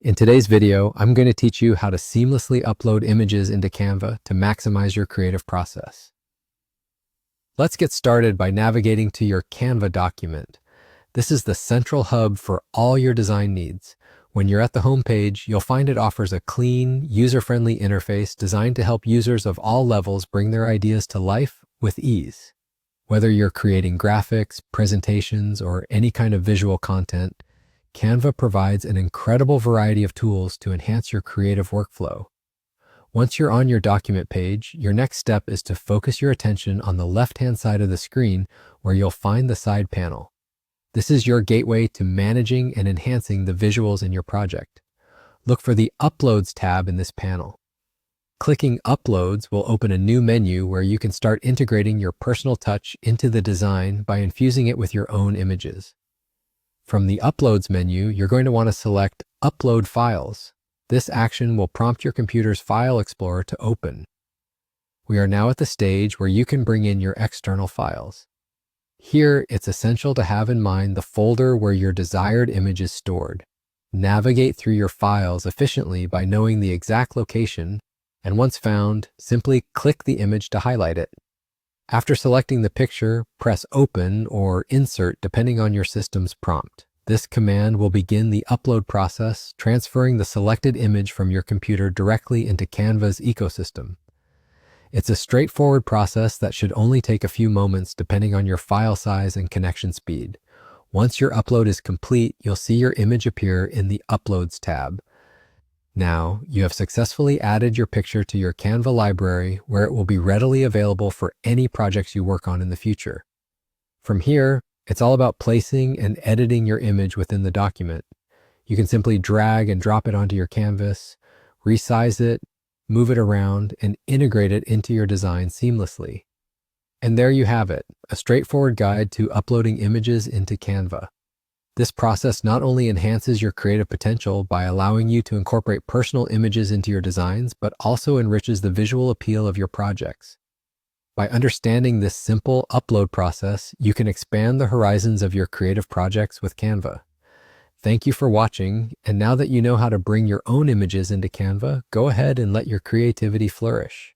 In today's video, I'm going to teach you how to seamlessly upload images into Canva to maximize your creative process. Let's get started by navigating to your Canva document. This is the central hub for all your design needs. When you're at the home page, you'll find it offers a clean, user-friendly interface designed to help users of all levels bring their ideas to life with ease. Whether you're creating graphics, presentations, or any kind of visual content, Canva provides an incredible variety of tools to enhance your creative workflow. Once you're on your document page, your next step is to focus your attention on the left-hand side of the screen where you'll find the side panel. This is your gateway to managing and enhancing the visuals in your project. Look for the Uploads tab in this panel. Clicking Uploads will open a new menu where you can start integrating your personal touch into the design by infusing it with your own images. From the Uploads menu, you're going to want to select Upload Files. This action will prompt your computer's File Explorer to open. We are now at the stage where you can bring in your external files. Here, it's essential to have in mind the folder where your desired image is stored. Navigate through your files efficiently by knowing the exact location, and once found, simply click the image to highlight it. After selecting the picture, press Open or Insert depending on your system's prompt. This command will begin the upload process, transferring the selected image from your computer directly into Canva's ecosystem. It's a straightforward process that should only take a few moments depending on your file size and connection speed. Once your upload is complete, you'll see your image appear in the Uploads tab. Now, you have successfully added your picture to your Canva library where it will be readily available for any projects you work on in the future. From here, it's all about placing and editing your image within the document. You can simply drag and drop it onto your canvas, resize it, move it around, and integrate it into your design seamlessly. And there you have it, a straightforward guide to uploading images into Canva. This process not only enhances your creative potential by allowing you to incorporate personal images into your designs, but also enriches the visual appeal of your projects. By understanding this simple upload process, you can expand the horizons of your creative projects with Canva. Thank you for watching, and now that you know how to bring your own images into Canva, go ahead and let your creativity flourish.